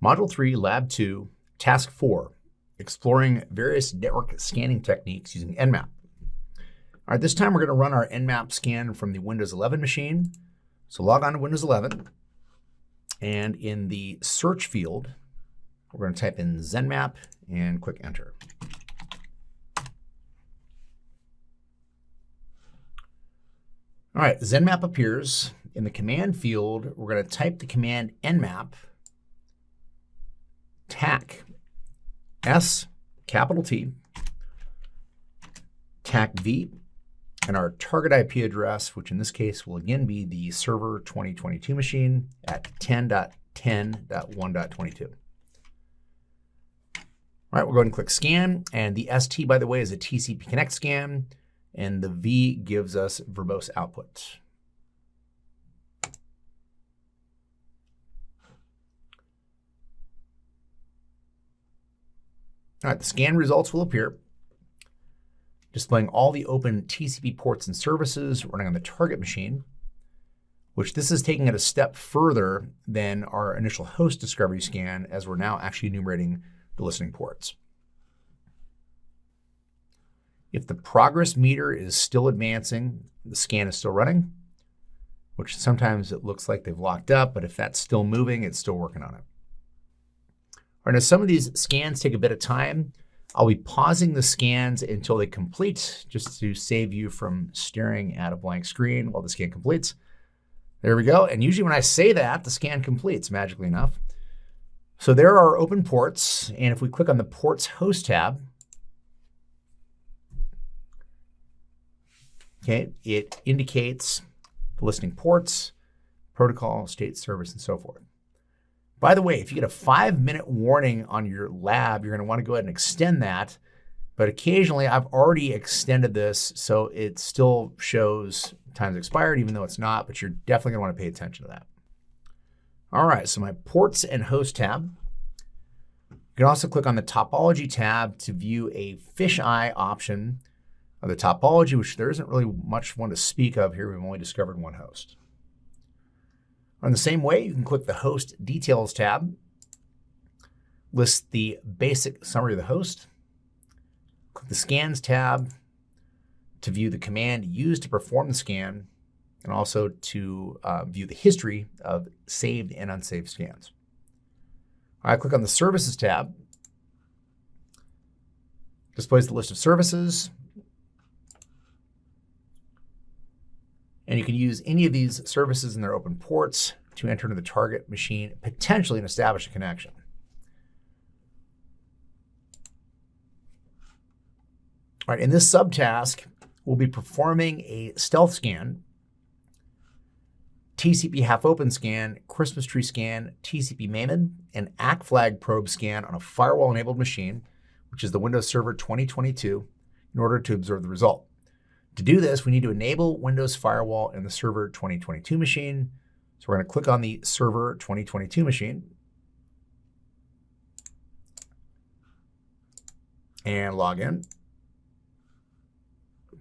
Module 3, Lab 2, Task 4, exploring various network scanning techniques using Nmap. All right, this time we're going to run our Nmap scan from the Windows 11 machine. So log on to Windows 11, and in the search field, we're going to type in ZenMap and click enter. All right, ZenMap appears. In the command field, we're going to type the command nmap tac S, capital T, tac V, and our target IP address, which in this case will again be the server 2022 machine at 10.10.1.22. All right, we'll go ahead and click scan, and the ST, by the way, is a TCP Connect scan, and the V gives us verbose output. All right, the scan results will appear, displaying all the open TCP ports and services running on the target machine, which this is taking it a step further than our initial host discovery scan, as we're now actually enumerating the listening ports. If the progress meter is still advancing, the scan is still running, which sometimes it looks like they've locked up, but if that's still moving, it's still working on it. All right, now some of these scans take a bit of time. I'll be pausing the scans until they complete, just to save you from staring at a blank screen while the scan completes. There we go. And usually when I say that, the scan completes, magically enough. So there are open ports, and if we click on the Ports Host tab, okay, it indicates the listening ports, protocol, state service, and so forth. By the way, if you get a 5-minute warning on your lab, you're going to want to go ahead and extend that. But occasionally, I've already extended this, so it still shows time's expired, even though it's not, but you're definitely going to want to pay attention to that. All right, so my Ports and Host tab. You can also click on the Topology tab to view a fisheye option of the topology, which there isn't really much one to speak of here. We've only discovered one host. In the same way, you can click the Host Details tab, list the basic summary of the host, click the Scans tab to view the command used to perform the scan, and also to view the history of saved and unsaved scans. All right, click on the Services tab, displays the list of services, and you can use any of these services in their open ports to enter into the target machine, potentially, and establish a connection. All right, in this subtask, we'll be performing a stealth scan, TCP half open scan, Christmas tree scan, TCP Maven, and ACK flag probe scan on a firewall enabled machine, which is the Windows Server 2022, in order to observe the result. To do this, we need to enable Windows Firewall in the Server 2022 machine. So we're going to click on the Server 2022 machine and log in.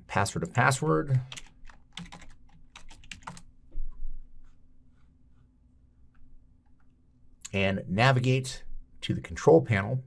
Password of password. And navigate to the control panel.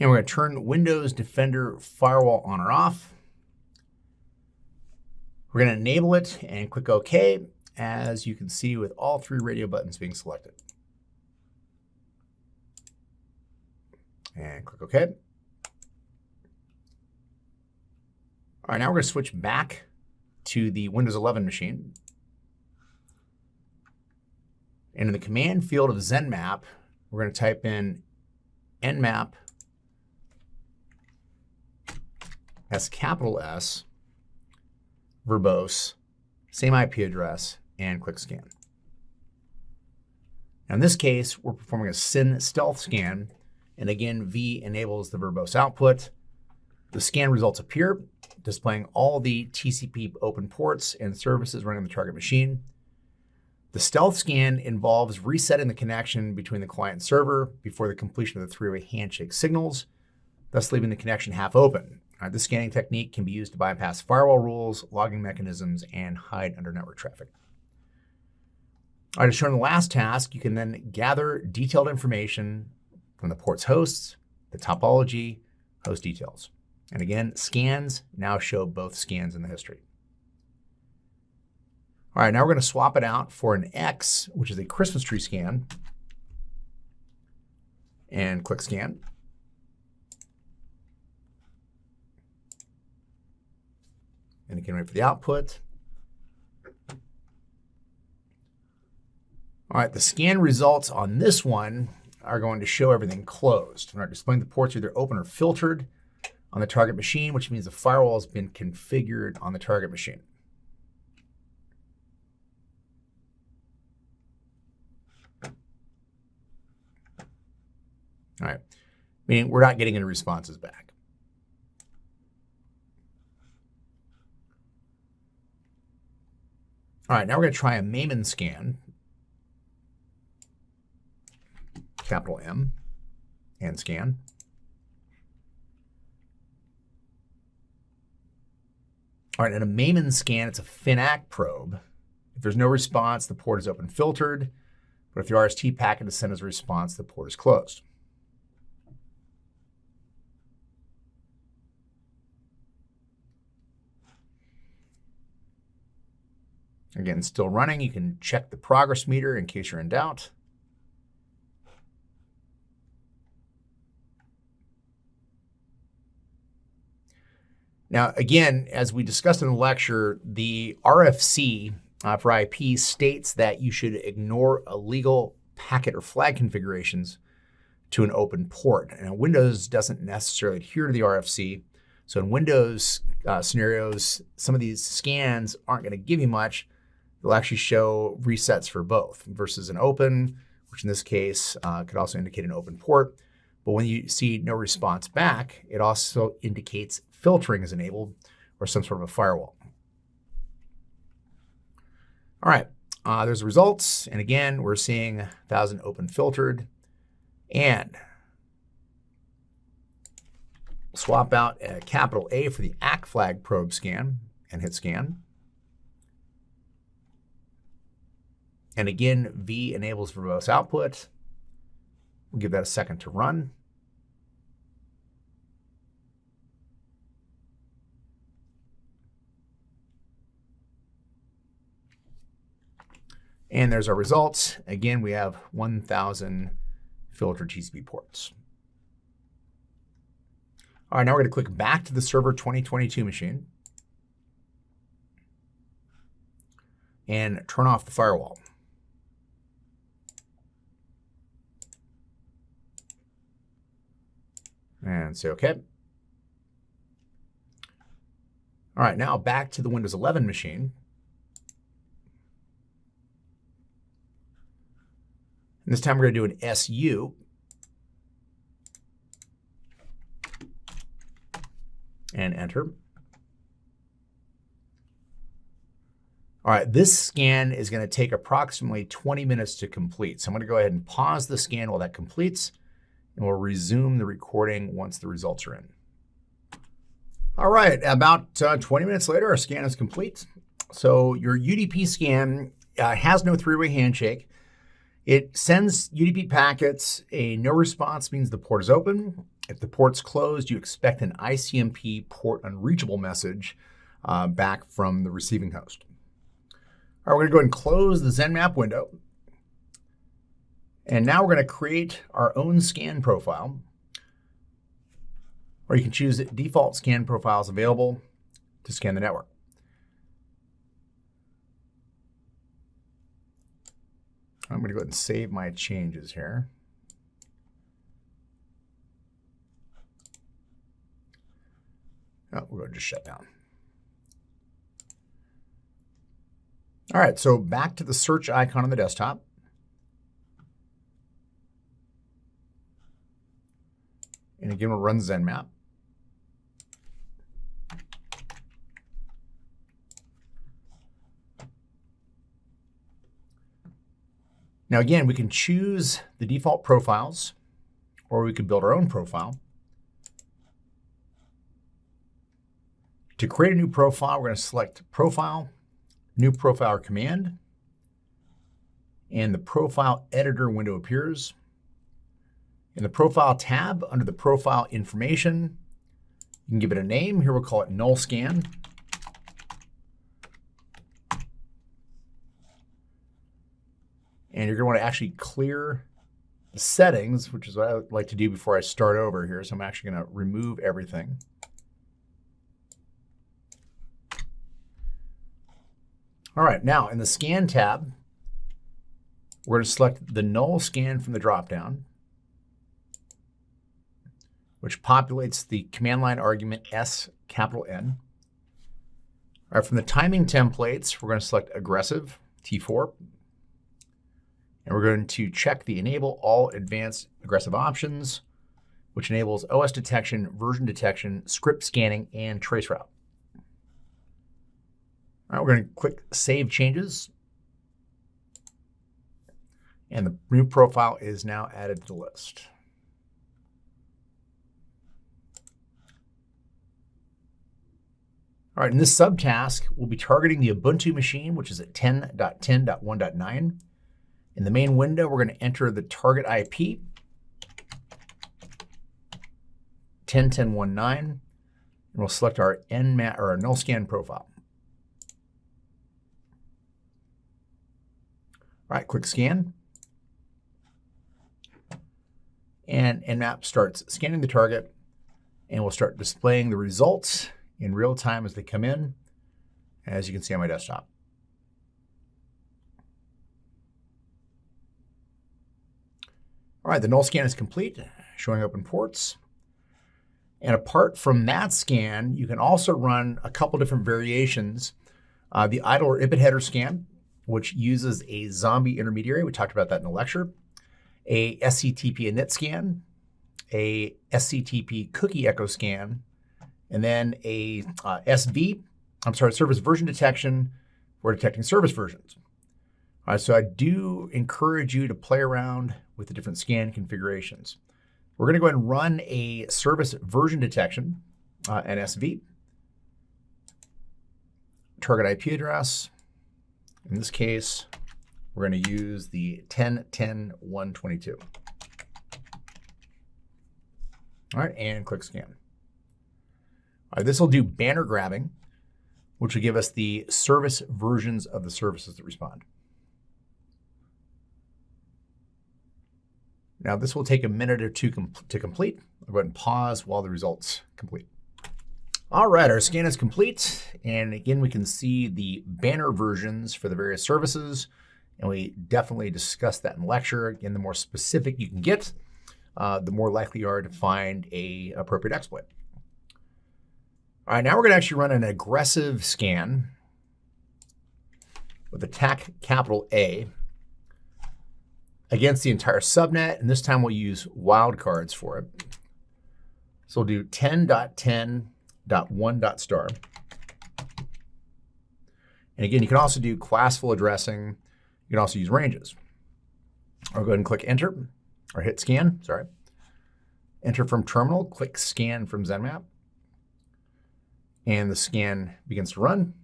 And we're going to turn Windows Defender Firewall on or off. We're going to enable it and click OK, as you can see with all 3 radio buttons being selected. And click OK. All right, now we're going to switch back to the Windows 11 machine. And in the command field of ZenMap, we're going to type in nmap S, capital S, verbose, same IP address, and click scan. Now in this case, we're performing a SYN stealth scan And again, V enables the verbose output. The scan results appear, displaying all the TCP open ports and services running on the target machine. The stealth scan involves resetting the connection between the client and server before the completion of the three-way handshake signals, thus leaving the connection half open. This scanning technique can be used to bypass firewall rules, logging mechanisms, and hide under network traffic. All right, as shown in the last task, you can then gather detailed information from the port's hosts, the topology, host details. And again, scans now show both scans in the history. All right, now we're going to swap it out for an X, which is a Christmas tree scan. And click scan. And again, wait for the output. All right, the scan results on this one are going to show everything closed. All right, displaying the ports either open or filtered on the target machine, which means the firewall has been configured on the target machine. All right, meaning we're not getting any responses back. All right, now we're going to try a Maimon scan. Capital M and scan. All right, in a Maimon scan, it's a FINAC probe. If there's no response, the port is open filtered. But if the RST packet is sent as a response, the port is closed. Again, still running. You can check the progress meter in case you're in doubt. Now, again, as we discussed in the lecture, the RFC for IP states that you should ignore illegal packet or flag configurations to an open port. And Windows doesn't necessarily adhere to the RFC. So in Windows scenarios, some of these scans aren't going to give you much. They'll actually show resets for both versus an open, which in this case could also indicate an open port. But when you see no response back, it also indicates filtering is enabled or some sort of a firewall. All right, there's the results. And again, we're seeing 1,000 open filtered. And swap out a capital A for the ACK flag probe scan and hit scan. And again, V enables verbose output. We'll give that a second to run. And there's our results. Again, we have 1,000 filtered TCP ports. All right, now we're going to click back to the Server 2022 machine and turn off the firewall. And say OK. All right, now back to the Windows 11 machine. And this time we're going to do an SU. And enter. All right, this scan is going to take approximately 20 minutes to complete. So I'm going to go ahead and pause the scan while that completes, and we'll resume the recording once the results are in. All right, about 20 minutes later, our scan is complete. So your UDP scan has no three-way handshake. It sends UDP packets. A no response means the port is open. If the port's closed, you expect an ICMP port unreachable message back from the receiving host. All right, we're going to go ahead and close the ZenMap window. And now we're going to create our own scan profile. Or you can choose default scan profiles available to scan the network. I'm going to go ahead and save my changes here. Oh, we're going to just shut down. All right, so back to the search icon on the desktop. And again, we'll run ZenMap. Now again, we can choose the default profiles, or we could build our own profile. To create a new profile, we're going to select Profile, New Profile Command, and the Profile Editor window appears. In the Profile tab, under the Profile Information, you can give it a name. Here we'll call it Null Scan. And you're going to want to actually clear the settings, which is what I like to do before I start over here. So I'm actually going to remove everything. All right, now in the Scan tab, we're going to select the Null Scan from the dropdown, which populates the command line argument S_N. All right, from the timing templates, we're going to select Aggressive, T4. And we're going to check the Enable All Advanced Aggressive Options, which enables OS detection, version detection, script scanning, and traceroute. All right, we're going to click Save Changes. And the new profile is now added to the list. All right, in this subtask, we'll be targeting the Ubuntu machine, which is at 10.10.1.9. In the main window, we're going to enter the target IP, 10.10.1.9, and we'll select our Nmap or our null scan profile. All right, click Scan. And Nmap starts scanning the target, and we'll start displaying the results in real time as they come in, as you can see on my desktop. All right, the null scan is complete, showing open ports. And apart from that scan, you can also run a couple different variations. The idle or IPID header scan, which uses a zombie intermediary. We talked about that in the lecture. A SCTP init scan, a SCTP cookie echo scan, and then a service version detection for detecting service versions. All right, so I do encourage you to play around with the different scan configurations. We're going to go ahead and run a service version detection, an SV, target IP address. In this case, we're going to use the 10.10.1.22. All right, and click Scan. All right, this will do banner grabbing, which will give us the service versions of the services that respond. Now, this will take a minute or two to complete. I'll go ahead and pause while the results complete. All right, our scan is complete. And again, we can see the banner versions for the various services. And we definitely discussed that in lecture. Again, the more specific you can get, the more likely you are to find an appropriate exploit. All right, now we're going to actually run an aggressive scan with attack capital A against the entire subnet, and this time we'll use wildcards for it. So we'll do 10.10.1.star. And again, you can also do classful addressing. You can also use ranges. I'll go ahead and click Enter, or hit Scan, sorry. Enter from terminal, click Scan from ZenMap. And the scan begins to run.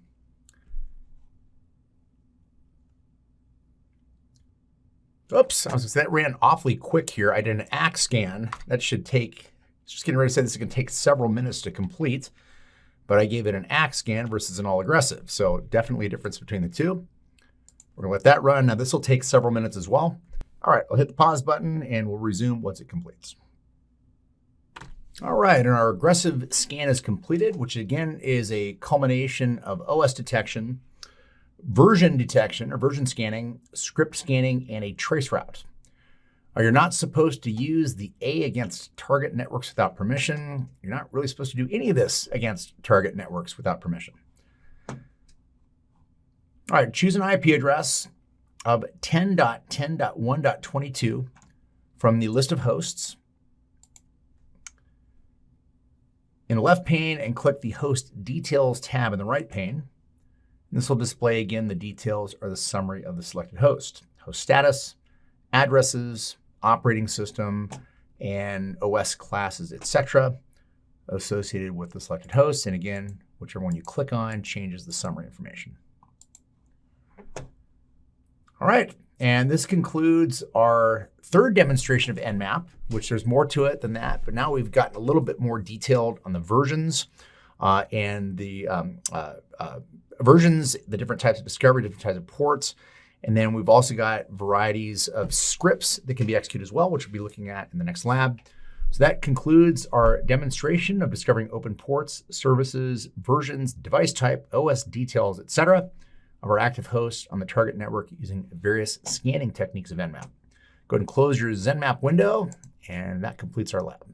Oops, I was gonna say that ran awfully quick here. I did an ACK scan. That should take, just getting ready to say this is gonna take several minutes to complete, but I gave it an ACK scan versus an all aggressive. So definitely a difference between the two. We're gonna let that run. Now this will take several minutes as well. All right, I'll hit the pause button and we'll resume once it completes. All right, and our aggressive scan is completed, which again is a culmination of OS detection, version detection or version scanning, script scanning, and a traceroute. You're not supposed to use the A against target networks without permission. You're not really supposed to do any of this against target networks without permission. All right, choose an IP address of 10.10.1.22 from the list of hosts. in the left pane and click the Host Details tab in the right pane. This will display again the details or the summary of the selected host. Host status, addresses, operating system, and OS classes, etc. associated with the selected host. And again, whichever one you click on changes the summary information. All right, and this concludes our third demonstration of Nmap, which there's more to it than that, but now we've gotten a little bit more detailed on the versions and the versions, the different types of discovery, different types of ports. And then we've also got varieties of scripts that can be executed as well, which we'll be looking at in the next lab. So that concludes our demonstration of discovering open ports, services, versions, device type, OS details, etc. of our active host on the target network using various scanning techniques of Nmap. Go ahead and close your ZenMap window, and that completes our lab.